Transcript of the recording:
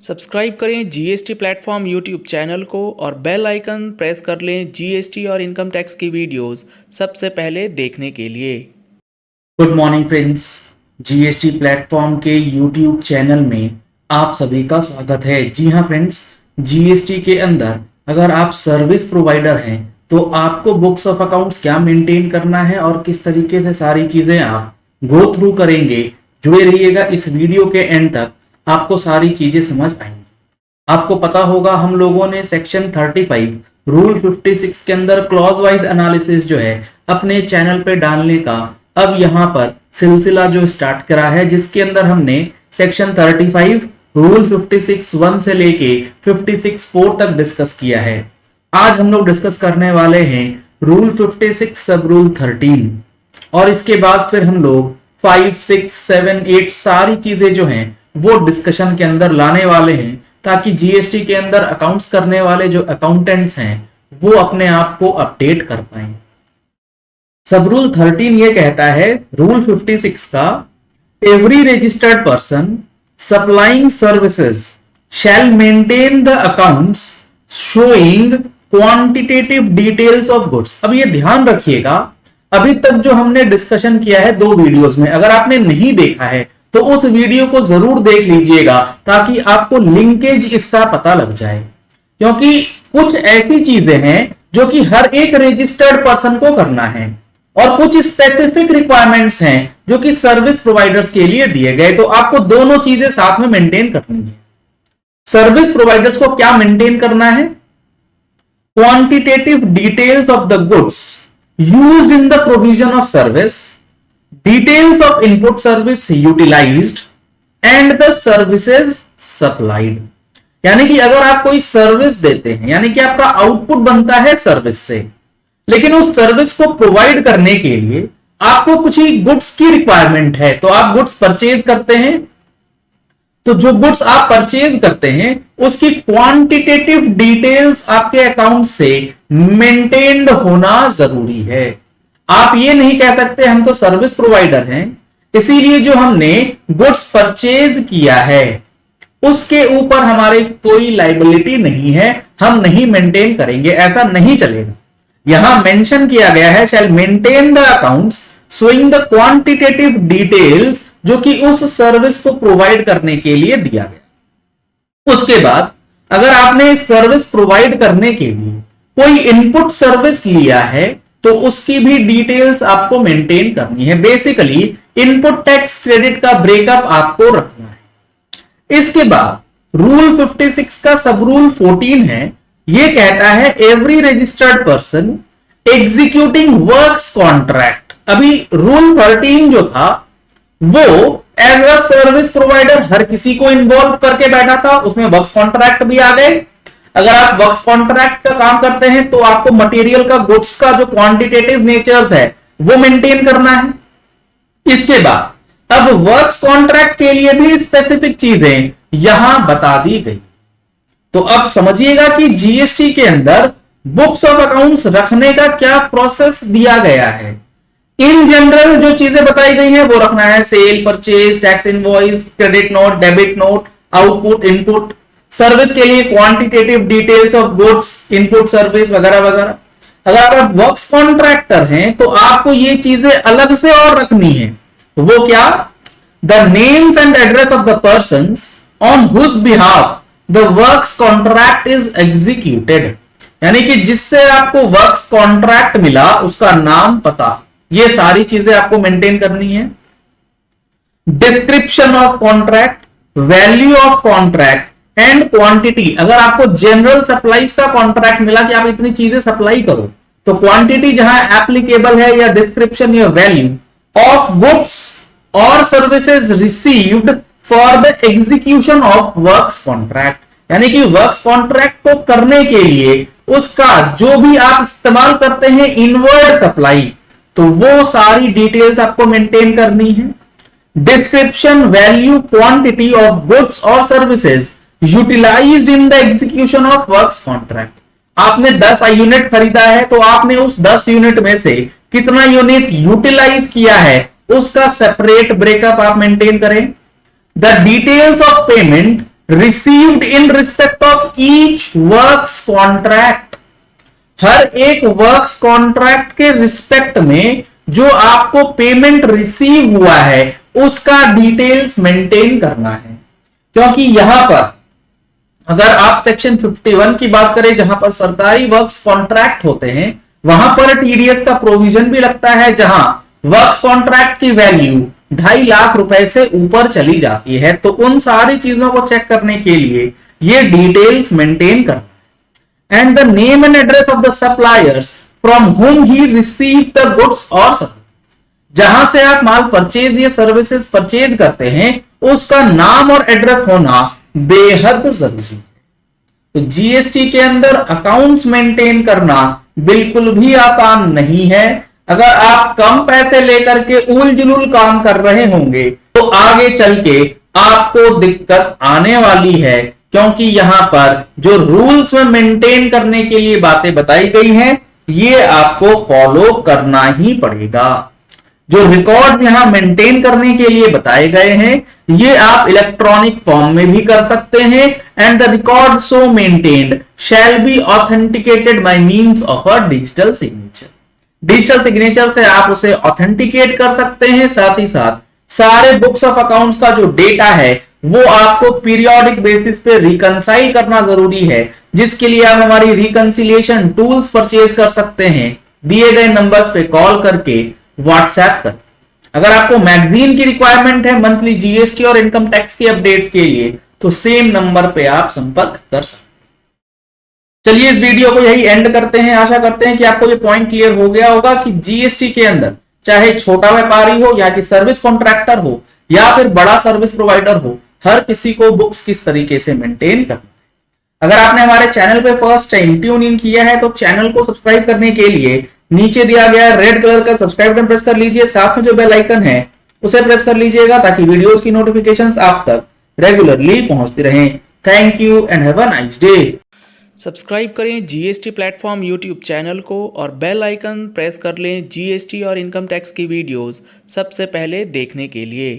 Subscribe करें GST platform YouTube channel को और बेल आइकन प्रेस कर लें जीएसटी और इनकम टैक्स की वीडियोस सबसे पहले देखने के लिए। Good morning friends, GST platform के यूट्यूब चैनल में आप सभी का स्वागत है। जी हाँ फ्रेंड्स, जीएसटी के अंदर अगर आप सर्विस प्रोवाइडर हैं तो आपको बुक्स ऑफ अकाउंट्स क्या मेंटेन करना है और किस तरीके से सारी चीजें आप गो थ्रू करेंगे। जुड़े रहिएगा इस वीडियो के एंड तक, आपको सारी चीजें समझ आएंगी। आपको पता होगा हम लोगों ने सेक्शन 35 रूल 56 के अंदर क्लॉज वाइज एनालिसिस जो है अपने चैनल पे डालने का अब यहाँ पर सिलसिला जो स्टार्ट करा है, जिसके अंदर हमने सेक्शन 35 रूल 56(1) से लेके 56(4) तक डिस्कस किया है। आज हम लोग डिस्कस करने वाले हैं रूल 56 सब रूल 13 और इसके बाद फिर हम लोग 5, 6, 7, 8 सारी चीजें जो हैं वो डिस्कशन के अंदर लाने वाले हैं, ताकि जीएसटी के अंदर अकाउंट्स करने वाले जो अकाउंटेंट्स हैं वो अपने आप को अपडेट कर पाए। सब रूल 13 ये कहता है, रूल 56 का, every registered person supplying services shall maintain the accounts showing quantitative details of goods. अब ये ध्यान रखिएगा, अभी तक जो हमने डिस्कशन किया है 2 वीडियोस में, अगर आपने नहीं देखा है तो उस वीडियो को जरूर देख लीजिएगा ताकि आपको लिंकेज इसका पता लग जाए, क्योंकि कुछ ऐसी चीजें हैं जो कि हर एक रजिस्टर्ड पर्सन को करना है और कुछ स्पेसिफिक रिक्वायरमेंट्स हैं जो कि सर्विस प्रोवाइडर्स के लिए दिए गए। तो आपको दोनों चीजें साथ में मेंटेन करनी है। सर्विस प्रोवाइडर्स को क्या मेंटेन करना है? Quantitative details of the goods used in the provision of service, details of input service utilized and the services supplied। यानी कि अगर आप कोई सर्विस देते हैं, यानी कि आपका आउटपुट बनता है सर्विस से, लेकिन उस सर्विस को प्रोवाइड करने के लिए आपको कुछ ही गुड्स की रिक्वायरमेंट है, तो आप गुड्स परचेज करते हैं। तो जो गुड्स आप परचेज करते हैं उसकी क्वांटिटेटिव डिटेल्स आपके अकाउंट से मेंटेन्ड होना जरूरी है। आप ये नहीं कह सकते हम तो सर्विस प्रोवाइडर हैं इसीलिए जो हमने गुड्स परचेज किया है उसके ऊपर हमारी कोई लायबिलिटी नहीं है, हम नहीं मेंटेन करेंगे, ऐसा नहीं चलेगा। यहां मेंशन किया गया है, shall maintain the accounts showing the quantitative details, जो कि उस सर्विस को प्रोवाइड करने के लिए दिया गया। उसके बाद अगर आपने सर्विस प्रोवाइड करने के लिए कोई इनपुट सर्विस लिया है तो उसकी भी डिटेल्स आपको मेंटेन करनी है। बेसिकली इनपुट टैक्स क्रेडिट का ब्रेकअप आपको रखना है। इसके बाद रूल 56 का सब रूल 14 है, यह कहता है every registered person executing works contract. अभी रूल 13 जो था वो एज अ सर्विस प्रोवाइडर हर किसी को इन्वॉल्व करके बैठा था, उसमें वर्क्स कॉन्ट्रैक्ट भी आ गए। अगर आप वर्क्स कॉन्ट्रैक्ट का काम करते हैं तो आपको मटेरियल का, गुड्स का जो क्वांटिटेटिव नेचर्स है वो मेंटेन करना है। इसके बाद अब वर्क्स कॉन्ट्रैक्ट के लिए भी स्पेसिफिक चीजें यहां बता दी गई। तो अब समझिएगा कि जीएसटी के अंदर बुक्स ऑफ अकाउंट्स रखने का क्या प्रोसेस दिया गया है। इन जनरल जो चीजें बताई गई हैं वो रखना है, sale, purchase, tax invoice, credit note, debit note, output, input. Service के लिए quantitative details of goods, input service वगैरह वगैरह। अगर आप वर्क्स कॉन्ट्रैक्टर हैं तो आपको ये चीजें अलग से और रखनी है। वो क्या? The names and address of the persons on whose behalf the works contract is executed. यानी कि जिससे आपको वर्क्स कॉन्ट्रैक्ट मिला उसका नाम, पता, ये सारी चीजें आपको मेंटेन करनी है। Description of contract, value of contract and quantity. अगर आपको जनरल सप्लाईज का कॉन्ट्रैक्ट मिला कि आप इतनी चीजें सप्लाई करो, तो क्वांटिटी जहां एप्लीकेबल है या डिस्क्रिप्शन या वैल्यू ऑफ गुड्स और services received for the execution of works contract. यानी कि वर्क्स कॉन्ट्रैक्ट को करने के लिए उसका जो भी आप इस्तेमाल करते हैं इनवर्ड सप्लाई, तो वो सारी डिटेल्स आपको मेंटेन करनी है। Description, value, quantity of goods और services utilized in the execution of works contract. आपने 10 यूनिट खरीदा है तो आपने उस 10 यूनिट में से कितना यूनिट यूटिलाइज किया है उसका सेपरेट ब्रेकअप आप मेंटेन करें। The details of payment received in respect of each works contract. हर एक वर्क्स कॉन्ट्रैक्ट के रिस्पेक्ट में जो आपको पेमेंट रिसीव हुआ है उसका डिटेल्स मेंटेन करना है। क्योंकि यहां पर अगर आप सेक्शन 51 की बात करें जहां पर सरकारी वर्क्स कॉन्ट्रैक्ट होते हैं वहां पर टीडीएस का प्रोविजन भी लगता है, जहां वर्क्स कॉन्ट्रैक्ट की वैल्यू 2.5 लाख रुपए से ऊपर चली जाती है। तो उन सारी चीजों को चेक करने के लिए ये डिटेल्स मेंटेन करना है। And the name and address of the suppliers from हुम ही रिसीव द गुड्स और सर्विसेज। जहां से आप माल परचेज या सर्विसेज परचेज करते हैं उसका नाम और एड्रेस होना बेहद जरूरी है। तो जीएसटी के अंदर अकाउंट्स मेंटेन करना बिल्कुल भी आसान नहीं है। अगर आप कम पैसे लेकर के उल जुलूल काम कर रहे होंगे तो आगे चल के आपको दिक्कत आने वाली है, क्योंकि यहां पर जो रूल्स में मेंटेन करने के लिए बातें बताई गई हैं ये आपको फॉलो करना ही पड़ेगा। जो रिकॉर्ड यहां मेंटेन करने के लिए बताए गए हैं ये आप इलेक्ट्रॉनिक फॉर्म में भी कर सकते हैं। And the record so maintained shall be authenticated by means of a digital signature. Digital signature से आप उसे ऑथेंटिकेट कर सकते हैं। साथ ही साथ सारे बुक्स ऑफ अकाउंट्स का जो डेटा है वो आपको पीरियोडिक बेसिस पे रिकंसाइल करना जरूरी है, जिसके लिए आप हमारी रिकंसिलिएशन टूल्स परचेज कर सकते हैं दिए गए नंबर्स पे कॉल करके, व्हाट्सएप कर। अगर आपको मैगजीन की रिक्वायरमेंट है मंथली जीएसटी और इनकम टैक्स की अपडेट्स के लिए तो सेम नंबर पे आप संपर्क कर सकते हैं। चलिए इस वीडियो को यही एंड करते हैं। आशा करते हैं कि आपको ये पॉइंट क्लियर हो गया होगा कि जीएसटी के अंदर चाहे छोटा व्यापारी हो या कि सर्विस कॉन्ट्रैक्टर हो या फिर बड़ा सर्विस प्रोवाइडर हो, हर किसी को बुक्स किस तरीके से मेंटेन करना है। अगर आपने हमारे चैनल पे फर्स्ट टाइम ट्यून इन किया है तो चैनल को सब्सक्राइब करने के लिए नीचे दिया गया रेड कलर का सब्सक्राइब बटन प्रेस कर लीजिए। साथ में जो बेल आइकन है उसे प्रेस कर लीजिएगा ताकि वीडियोस की नोटिफिकेशंस आप तक रेगुलरली पहुंचती रहें। Thank you and have a nice day. Subscribe करें जीएसटी प्लेटफॉर्म यूट्यूब चैनल को और बेल आइकन प्रेस कर लें जीएसटी और इनकम टैक्स की वीडियोस सबसे पहले देखने के लिए।